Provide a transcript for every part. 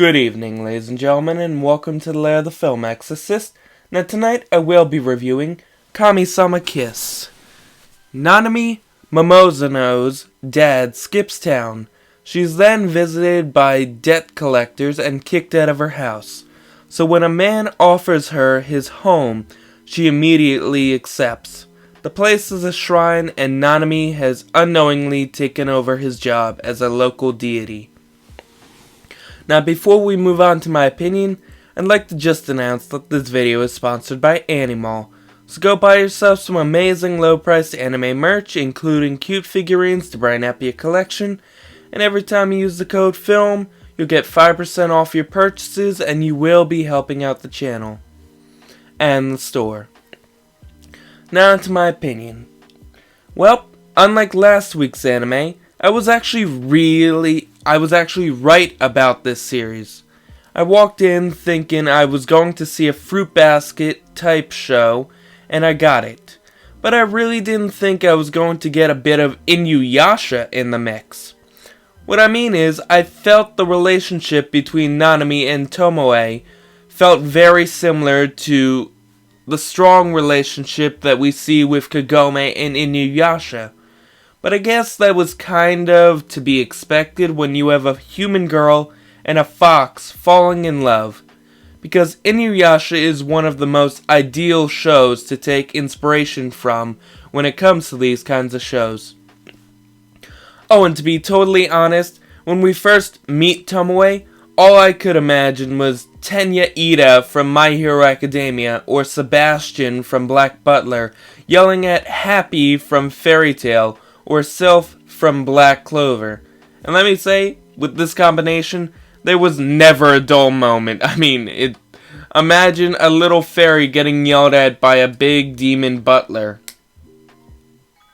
Good evening, ladies and gentlemen, and welcome to the lair of the filmexorcist. Now tonight I will be reviewing Kamisamakiss. Nanami Momozano's dad skips town. She's then visited by debt collectors and kicked out of her house. So when a man offers her his home, she immediately accepts. The place is a shrine, and Nanami has unknowingly taken over his job as a local deity. Now before we move on to my opinion, I'd like to just announce that this video is sponsored by Animal. So go buy yourself some amazing low-priced anime merch, including cute figurines to brighten up your collection, and every time you use the code FILM, you'll get 5% off your purchases, and you will be helping out the channel and the store. Now to my opinion. Well, unlike last week's anime, I was actually right about this series. I walked in thinking I was going to see a Fruit Basket type show, and I got it. But I really didn't think I was going to get a bit of Inuyasha in the mix. What I mean is, I felt the relationship between Nanami and Tomoe felt very similar to the strong relationship that we see with Kagome and Inuyasha. But I guess that was kind of to be expected when you have a human girl and a fox falling in love, because Inuyasha is one of the most ideal shows to take inspiration from when it comes to these kinds of shows. Oh, and to be totally honest, when we first meet Tomoe, all I could imagine was Tenya Ida from My Hero Academia or Sebastian from Black Butler yelling at Happy from Fairy Tail or Sylph from Black Clover. And let me say, with this combination, there was never a dull moment. I mean, imagine a little fairy getting yelled at by a big demon butler.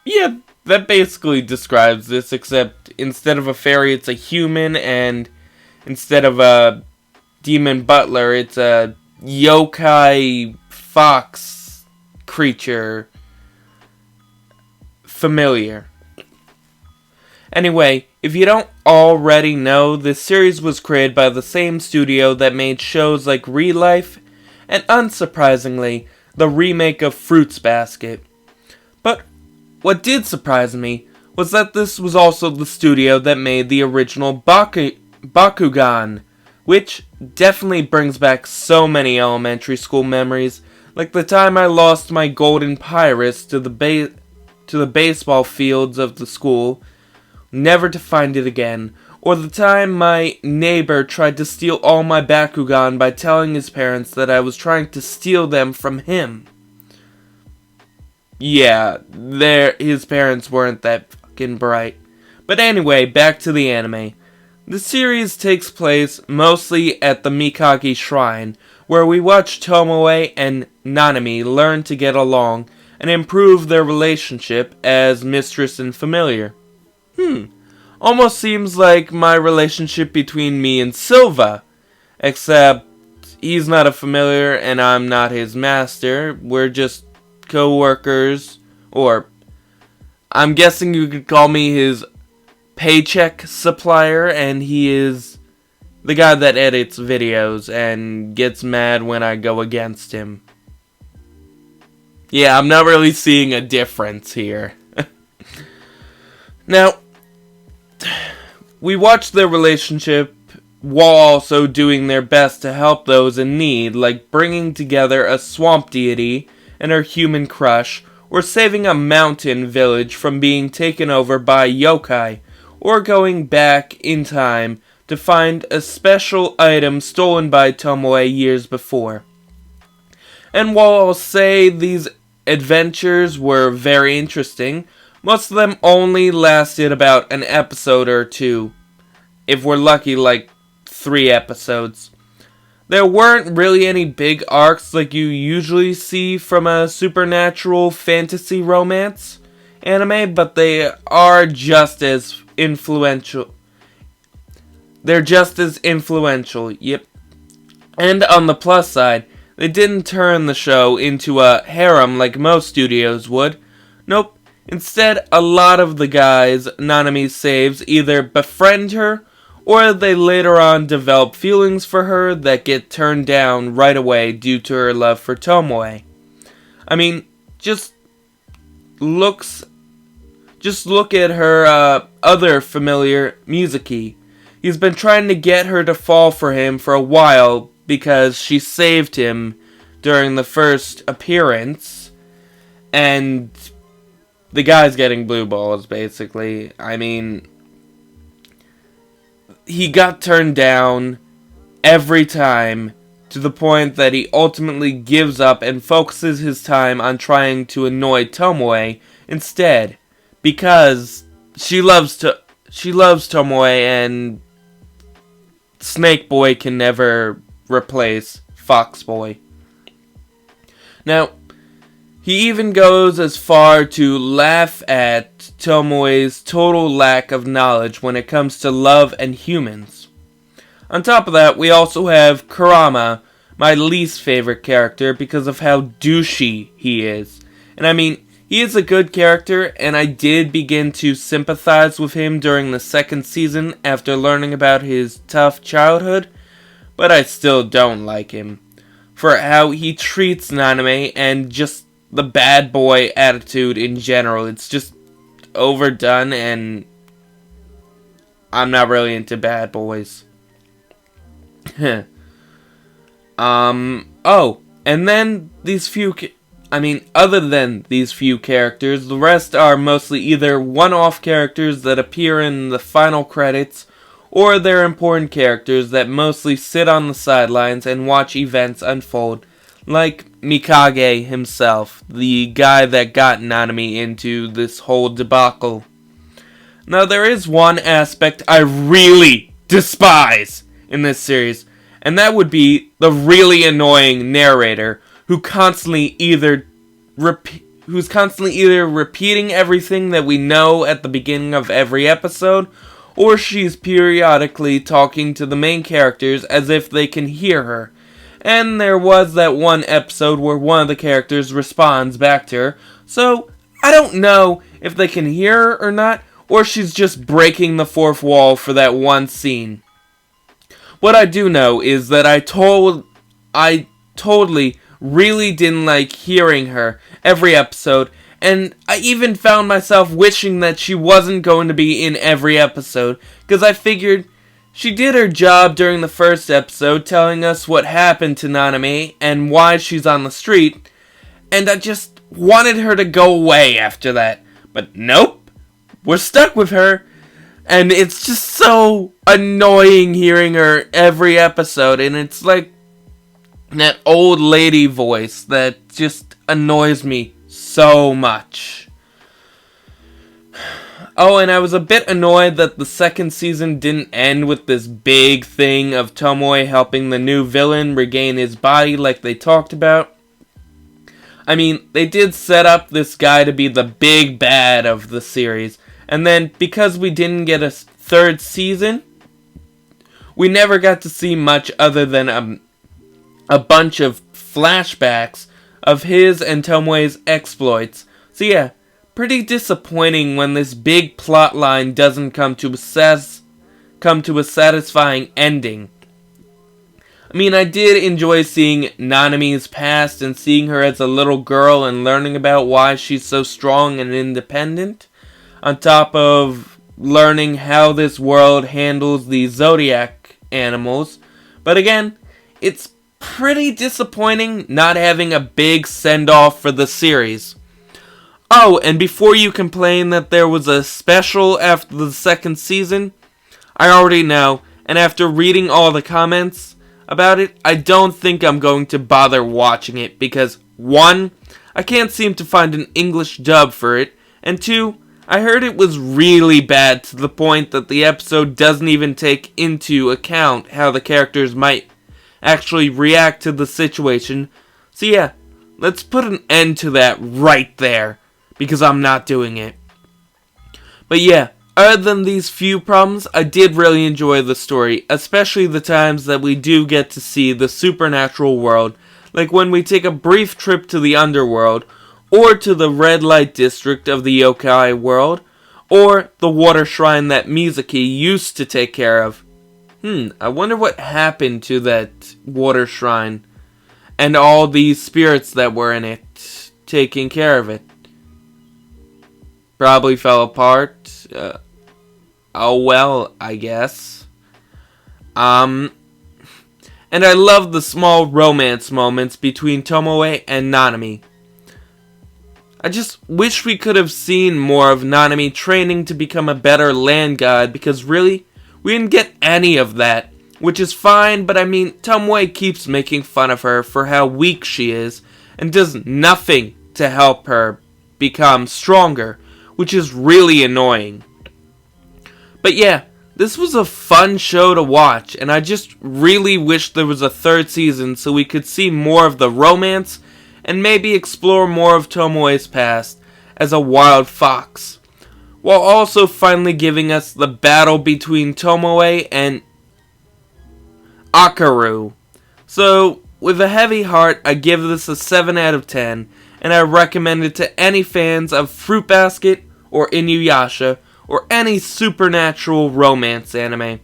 Yeah, that basically describes this, except instead of a fairy, it's a human, and instead of a demon butler, it's a yokai fox creature familiar. Anyway, if you don't already know, this series was created by the same studio that made shows like Real Life, and unsurprisingly, the remake of Fruits Basket. But what did surprise me was that this was also the studio that made the original Bakugan, which definitely brings back so many elementary school memories, like the time I lost my golden pyrus to the baseball fields of the school, never to find it again, or the time my neighbor tried to steal all my Bakugan by telling his parents that I was trying to steal them from him. Yeah, his parents weren't that fucking bright. But anyway, back to the anime. The series takes place mostly at the Mikage Shrine, where we watch Tomoe and Nanami learn to get along and improve their relationship as mistress and familiar. Almost seems like my relationship between me and Silva, except he's not a familiar and I'm not his master. We're just co-workers, or I'm guessing you could call me his paycheck supplier, and he is the guy that edits videos and gets mad when I go against him. Yeah, I'm not really seeing a difference here. Now, we watch their relationship while also doing their best to help those in need, like bringing together a swamp deity and her human crush, or saving a mountain village from being taken over by yokai, or going back in time to find a special item stolen by Tomoe years before. And while I'll say these adventures were very interesting, most of them only lasted about an episode or two. If we're lucky, like 3 episodes. There weren't really any big arcs like you usually see from a supernatural fantasy romance anime, but they are just as influential. They're just as influential, yep. And on the plus side, they didn't turn the show into a harem like most studios would. Nope. Instead, a lot of the guys Nanami saves either befriend her or they later on develop feelings for her that get turned down right away due to her love for Tomoe. I mean, just look at her other familiar, Mizuki. He's been trying to get her to fall for him for a while because she saved him during the first appearance, and the guy's getting blue balls, basically. I mean, he got turned down every time, to the point that he ultimately gives up and focuses his time on trying to annoy Tomoe instead, because she loves Tomoe, and Snake Boy can never replace Fox Boy. Now, he even goes as far to laugh at Tomoe's total lack of knowledge when it comes to love and humans. On top of that, we also have Kurama, my least favorite character because of how douchey he is. And I mean, he is a good character, and I did begin to sympathize with him during the second season after learning about his tough childhood, but I still don't like him for how he treats Naname and just the bad boy attitude in general. It's just overdone, and I'm not really into bad boys. Oh, and then other than these few characters, the rest are mostly either one-off characters that appear in the final credits, or they're important characters that mostly sit on the sidelines and watch events unfold, like Mikage himself, the guy that got Nanami into this whole debacle. Now, there is one aspect I really despise in this series, and that would be the really annoying narrator who's constantly either repeating everything that we know at the beginning of every episode, or she's periodically talking to the main characters as if they can hear her. And there was that one episode where one of the characters responds back to her, so I don't know if they can hear her or not, or she's just breaking the fourth wall for that one scene. What I do know is that I totally really didn't like hearing her every episode, and I even found myself wishing that she wasn't going to be in every episode, because I figured she did her job during the first episode telling us what happened to Naname and why she's on the street, and I just wanted her to go away after that. But nope, we're stuck with her, and it's just so annoying hearing her every episode, and it's like that old lady voice that just annoys me so much. Oh, and I was a bit annoyed that the second season didn't end with this big thing of Tomoe helping the new villain regain his body like they talked about. I mean, they did set up this guy to be the big bad of the series, and then because we didn't get a third season, we never got to see much other than a bunch of flashbacks of his and Tomoe's exploits. So yeah, pretty disappointing when this big plot line doesn't come to a satisfying ending. I mean, I did enjoy seeing Nanami's past and seeing her as a little girl and learning about why she's so strong and independent, on top of learning how this world handles the zodiac animals. But again, it's pretty disappointing not having a big send-off for the series. Oh, and before you complain that there was a special after the second season, I already know, and after reading all the comments about it, I don't think I'm going to bother watching it because 1, I can't seem to find an English dub for it, and 2, I heard it was really bad to the point that the episode doesn't even take into account how the characters might actually react to the situation. So yeah, let's put an end to that right there, because I'm not doing it. But yeah, other than these few problems, I did really enjoy the story, especially the times that we do get to see the supernatural world, like when we take a brief trip to the underworld, or to the red light district of the yokai world, or the water shrine that Mizuki used to take care of. I wonder what happened to that water shrine and all these spirits that were in it taking care of it. Probably fell apart. Oh well, I guess. And I love the small romance moments between Tomoe and Nanami. I just wish we could have seen more of Nanami training to become a better land god, because really, we didn't get any of that, which is fine, but I mean, Tomoe keeps making fun of her for how weak she is, and does nothing to help her become stronger, which is really annoying. But yeah, this was a fun show to watch, and I just really wish there was a third season so we could see more of the romance and maybe explore more of Tomoe's past as a wild fox, while also finally giving us the battle between Tomoe and Akaru. So, with a heavy heart, I give this a 7 out of 10, and I recommend it to any fans of Fruits Basket or Inuyasha, or any supernatural romance anime.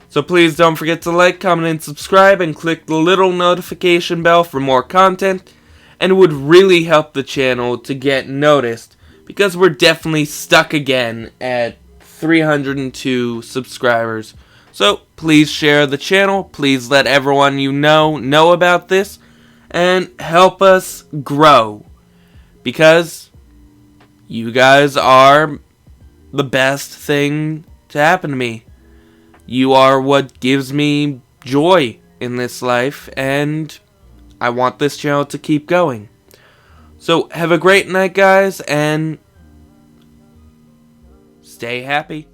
So please don't forget to like, comment, and subscribe, and click the little notification bell for more content, and it would really help the channel to get noticed, because we're definitely stuck again at 302 subscribers. So please share the channel, please let everyone you know about this, and help us grow, because you guys are the best thing to happen to me. You are what gives me joy in this life, and I want this channel to keep going. So have a great night, guys, and stay happy.